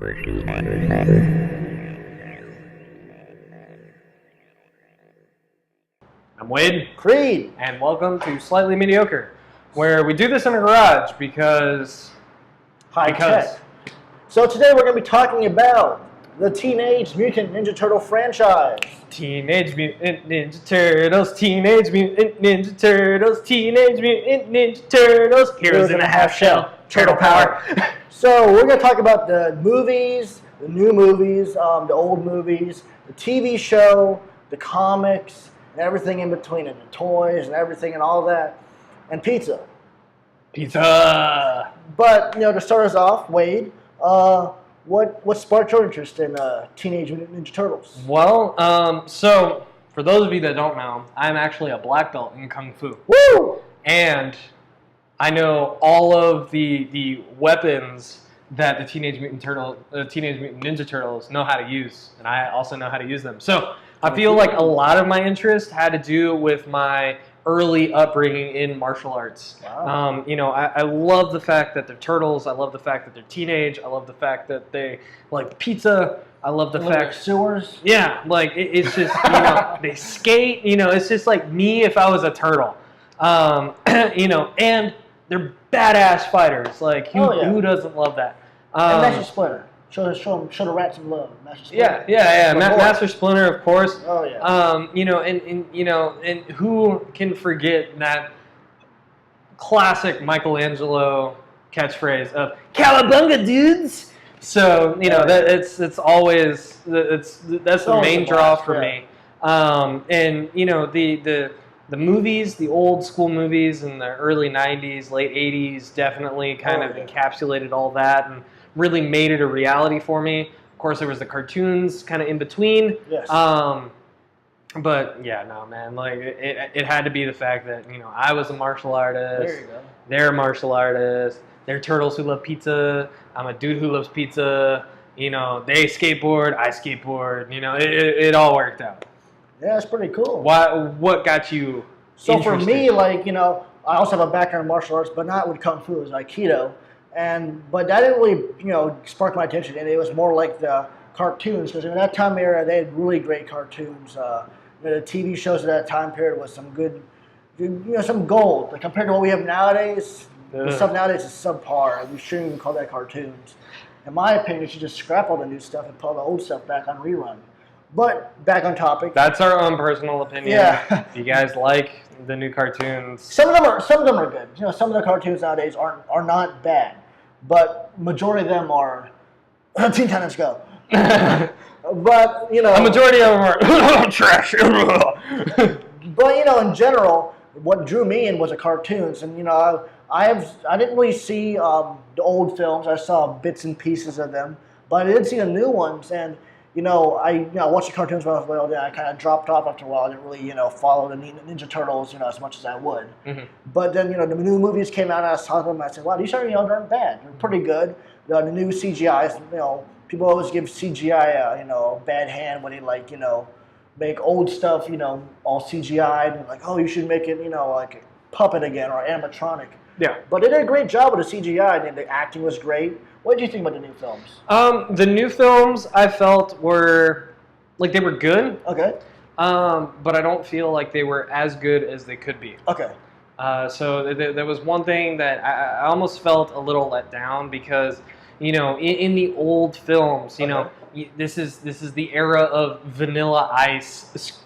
I'm Wade. Creed. And welcome to Slightly Mediocre, where we do this in a garage because... High tech. So today we're going to be talking about the Teenage Mutant Ninja Turtle franchise. Teenage Mutant Ninja Turtles, Teenage Mutant Ninja Turtles, Teenage Mutant Ninja Turtles, Heroes in a Half Shell, Turtle Power. So we're going to talk about the movies, the new movies, the old movies, the TV show, the comics, and everything in between it, the toys and everything and all that, and pizza. Pizza! But, to start us off, Wade, what sparked your interest in Teenage Mutant Ninja Turtles? Well, so for those of you that don't know, I'm actually a black belt in Kung Fu. Woo! And I know all of the weapons that the Teenage Mutant Ninja Turtles know how to use, and I also know how to use them. So I feel like a lot of my interest had to do with my early upbringing in martial arts. Wow. I love the fact that they're turtles. I love the fact that they're teenage. I love the fact that they like pizza. I love the fact sewers. Yeah, like it's just they skate. It's just like me if I was a turtle. And they're badass fighters. Like who doesn't love that? And Master Splinter. Show the rat some love. Master Splinter. Yeah. Master Splinter, of course. Oh yeah. And who can forget that classic Michelangelo catchphrase of "Cowabunga dudes"? So that's always that's the main draw for me. And the movies, the old school movies in the early '90s, late '80s, definitely kind of encapsulated all that and really made it a reality for me. Of course, there was the cartoons kind of in between. Yes. But yeah, no, man. Like it had to be the fact that I was a martial artist. There you go. They're martial artists. They're turtles who love pizza. I'm a dude who loves pizza. They skateboard. I skateboard. It all worked out. Yeah, it's pretty cool. What got you? So for me, I also have a background in martial arts, but not with Kung Fu. It was Aikido. But that didn't really, spark my attention, and it was more like the cartoons, because in that time era, they had really great cartoons. The TV shows of that time period was some good, some gold. Like compared to what we have nowadays, the stuff nowadays is subpar. We shouldn't even call that cartoons. In my opinion, you should just scrap all the new stuff and put all the old stuff back on rerun. But back on topic. That's our own personal opinion. Yeah. If you guys like the new cartoons, some of them are good. Some of the cartoons nowadays are not bad. But majority of them are Teen Titans Go. But a majority of them are trash. But in general, what drew me in was the cartoons, and I didn't really see the old films. I saw bits and pieces of them, but I did see the new ones, and I watched the cartoons when I was little. Then I kind of dropped off after a while. I didn't really follow the Ninja Turtles as much as I would. Mm-hmm. But then the new movies came out, and I saw them. And I said, wow, these are aren't bad. They're pretty good. The new CGI, people always give CGI a bad hand when they make old stuff all CGI and like, oh, you should make it like a puppet again or animatronic. Yeah. But they did a great job with the CGI, and the acting was great. What did you think about the new films? The new films I felt were they were good. Okay. But I don't feel like they were as good as they could be. Okay. So there was one thing that I almost felt a little let down because, in the old films, this is the era of Vanilla Ice,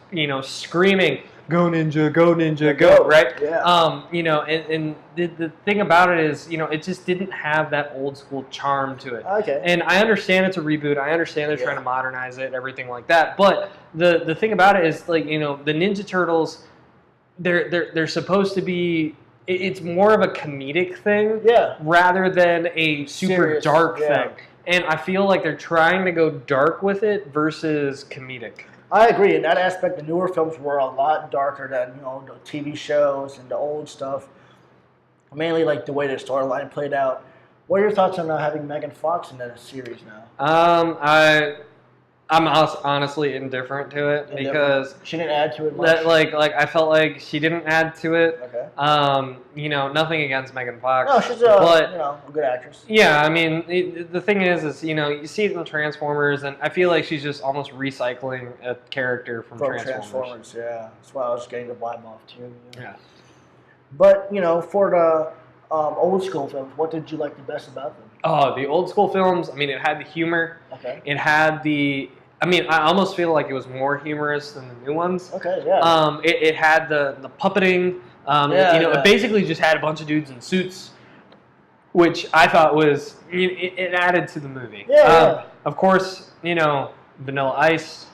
screaming, "Go Ninja, go Ninja, go!" Right? Yeah. And the thing about it is, it just didn't have that old school charm to it. Okay. And I understand it's a reboot. I understand they're trying to modernize it, everything like that. But the thing about it is, the Ninja Turtles, they're supposed to be. It's more of a comedic thing, rather than a super serious, dark thing. And I feel like they're trying to go dark with it versus comedic. I agree. In that aspect, the newer films were a lot darker than the TV shows and the old stuff. Mainly like the way the storyline played out. What are your thoughts on having Megan Fox in that series now? I'm honestly indifferent to it because she didn't add to it much. That, like I felt like she didn't add to it. Okay. You know, nothing against Megan Fox. No, she's a good actress. Yeah, I mean, the thing is you know, you see it in Transformers, and I feel like she's just almost recycling a character from Transformers. Yeah, that's why I was getting the vibe off too. You know? Yeah. But you know, for the old school films, what did you like the best about them? Oh, the old school films. I mean, it had the humor. Okay. It had the. I mean, I almost feel like it was more humorous than the new ones. Okay, yeah. It had the puppeting. It basically just had a bunch of dudes in suits, which I thought was it added to the movie. Yeah. Of course, you know, Vanilla Ice.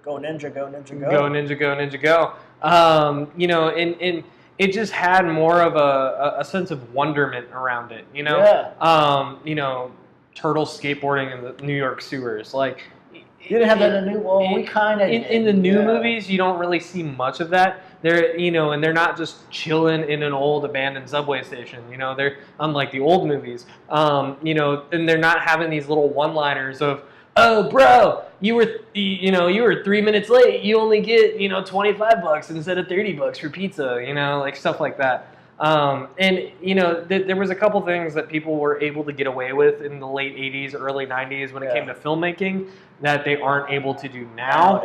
Go Ninja, go Ninja, go. Go Ninja, go Ninja, go. You know, and it just had more of a sense of wonderment around it. You know. Yeah. You know. Turtles skateboarding in the New York sewers. Like, you didn't have that in the new. Well, we kind of in the new movies. You don't really see much of that. They're and they're not just chilling in an old abandoned subway station. You know, they're unlike the old movies. And they're not having these little one-liners of, "Oh, bro, you were 3 minutes late. You only get $25 instead of $30 for pizza." You know, like stuff like that. There was a couple things that people were able to get away with in the late 80s, early 90s when it came to filmmaking that they aren't able to do now,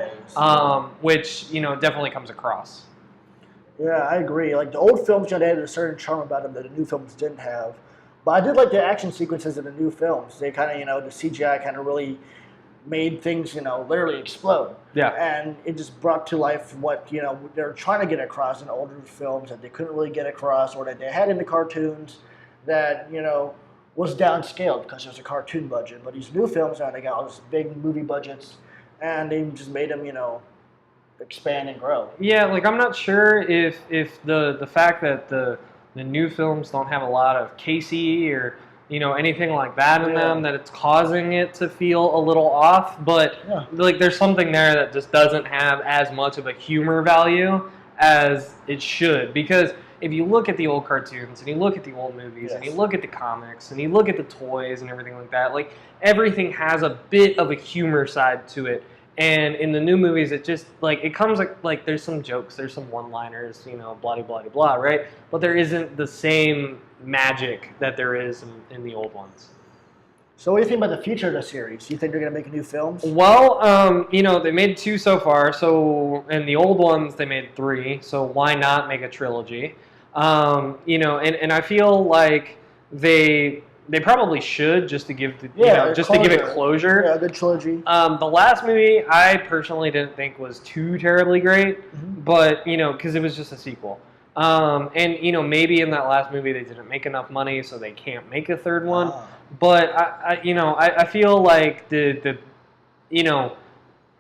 which, definitely comes across. Yeah, I agree. Like the old films, they had a certain charm about them that the new films didn't have. But I did like the action sequences in the new films. They kind of, the CGI kind of really made things, literally explode. Yeah. And it just brought to life what, they're trying to get across in older films that they couldn't really get across or that they had in the cartoons that, was downscaled because there's a cartoon budget. But these new films now, they got all these big movie budgets and they just made them, expand and grow. Yeah, like I'm not sure if the fact that the new films don't have a lot of Casey or anything like that in them, that it's causing it to feel a little off. But like, there's something there that just doesn't have as much of a humor value as it should. Because if you look at the old cartoons and you look at the old movies and you look at the comics and you look at the toys and everything like that, like everything has a bit of a humor side to it. And in the new movies, it just it comes like there's some jokes, there's some one-liners, blah blah blah, right? But there isn't the same magic that there is in the old ones. So what do you think about the future of the series? Do you think they're going to make new films? Well, they made 2 so far. So in the old ones, they made 3. So why not make a trilogy? And I feel like they probably should just to give to give it closure. Yeah, a good trilogy. The last movie I personally didn't think was too terribly great, but because it was just a sequel. Maybe in that last movie they didn't make enough money, so they can't make a third one. But I feel like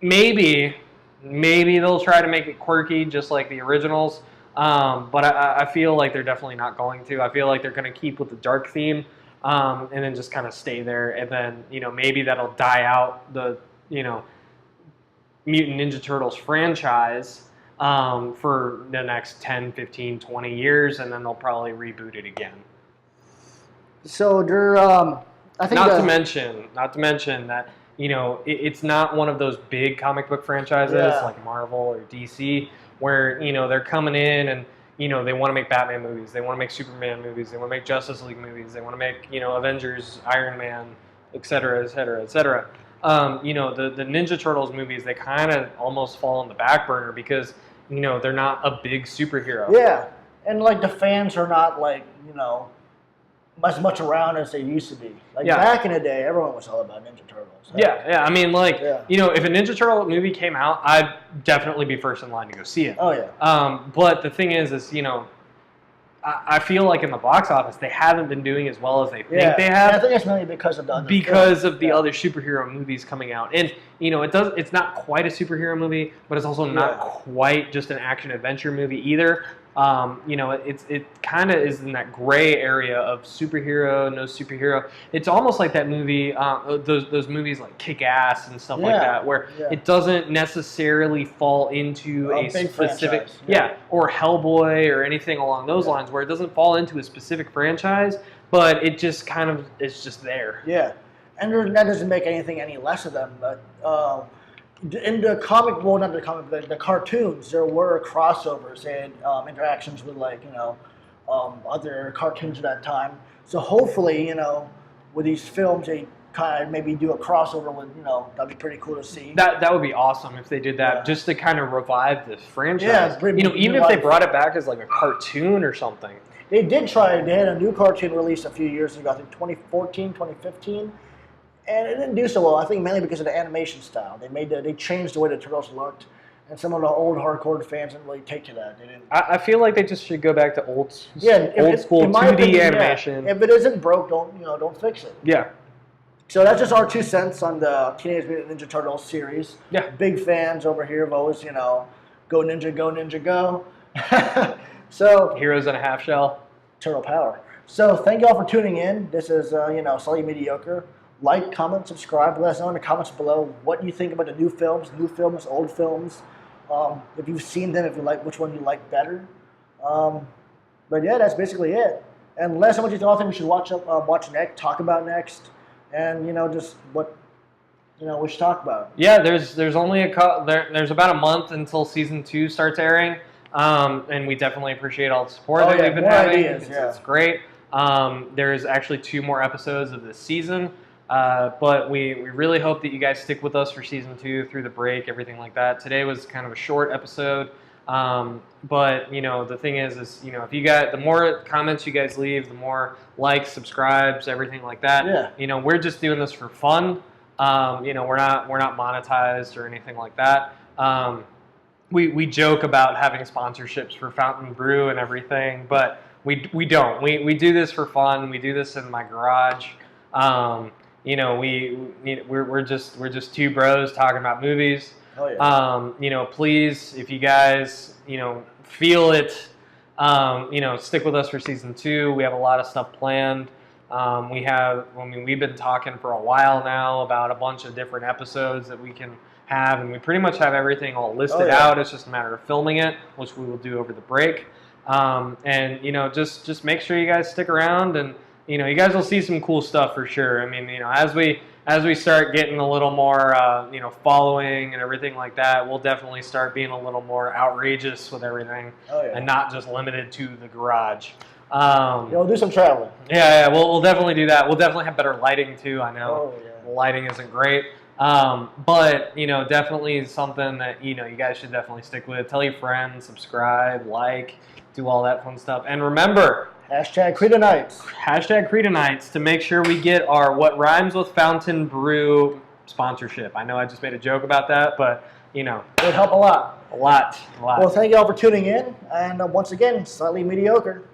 maybe they'll try to make it quirky, just like the originals. But I feel like they're definitely not going to. I feel like they're going to keep with the dark theme, and then just kind of stay there. And then maybe that'll die out the Mutant Ninja Turtles franchise. For the next 10, 15, 20 years, and then they'll probably reboot it again. So they're, I think not to mention that, it's not one of those big comic book franchises like Marvel or DC where, they're coming in and, they want to make Batman movies, they want to make Superman movies, they want to make Justice League movies, they want to make, Avengers, Iron Man, et cetera, et cetera, et cetera. The Ninja Turtles movies, they kind of almost fall on the back burner because, they're not a big superhero. Yeah, and the fans are not as much around as they used to be. Back in the day, everyone was all about Ninja Turtles. Yeah. I mean, if a Ninja Turtle movie came out, I'd definitely be first in line to go see it. Oh yeah. But the thing is I feel like in the box office they haven't been doing as well as they think they have. And I think it's mainly because of the other other superhero movies coming out, and it's not quite a superhero movie, but it's also not quite just an action adventure movie either. It kind of is in that gray area of superhero, no superhero. It's almost like that movie, those movies like Kick-Ass and stuff like that, where it doesn't necessarily fall into a specific, or Hellboy or anything along those lines, where it doesn't fall into a specific franchise, but it just kind of is just there. Yeah. and that doesn't make anything any less of them. But in the comic, well, not the comic, but the cartoons, there were crossovers and interactions with other cartoons at that time. So hopefully, with these films, they kind of maybe do a crossover with, that'd be pretty cool to see. That would be awesome if they did that, just to kind of revive this franchise. Yeah, even if they brought it back as like a cartoon or something. They did try. They had a new cartoon released a few years ago, I think 2014, 2015, and it didn't do so well. I think mainly because of the animation style. They changed the way the Turtles looked, and some of the old hardcore fans didn't really take to that. They didn't. I feel like they just should go back to old school in my 2D opinion, animation. Yeah. If it isn't broke, don't fix it. Yeah. So that's just our 2 cents on the Teenage Mutant Ninja Turtles series. Yeah. Big fans over here have always, go Ninja, go Ninja, go. So Heroes in a Half Shell. Turtle power. So thank you all for tuning in. This is, Slightly Mediocre. Like, comment, subscribe. Let us know in the comments below what you think about the new films, old films. If you've seen them, if you like, which one you like better. But yeah, that's basically it. And let us know what you all think we should watch next, talk about next, and just what we should talk about. Yeah, there's only there's about a month until season 2 starts airing. And we definitely appreciate all the support that we've been having. It's great. There's actually 2 more episodes of this season, but we really hope that you guys stick with us for season 2 through the break, everything like that. Today was kind of a short episode, but the thing is if you guys, the more comments you guys leave, the more likes, subscribes, everything like that. Yeah. We're just doing this for fun. We're not monetized or anything like that. We joke about having sponsorships for Fountain Brew and everything, but we don't. We do this for fun. We do this in my garage. We're just 2 bros talking about movies. Oh yeah. Please, if you guys feel it, stick with us for season 2. We have a lot of stuff planned. We've been talking for a while now about a bunch of different episodes that we can have, and we pretty much have everything all listed out. It's just a matter of filming it, which we will do over the break. Just make sure you guys stick around, and you guys will see some cool stuff for sure. I mean, as we start getting a little more following and everything like that, we'll definitely start being a little more outrageous with everything, and not just limited to the garage. We'll do some traveling. Yeah, we'll definitely do that. We'll definitely have better lighting too. I know the lighting isn't great. But definitely something that you guys should definitely stick with. Tell your friends, subscribe, like, do all that fun stuff, and remember #Cretanites to make sure we get our What Rhymes with Fountain Brew sponsorship. I know I just made a joke about that, but it would help a lot. A lot. Well, thank you all for tuning in, and once again, Slightly Mediocre.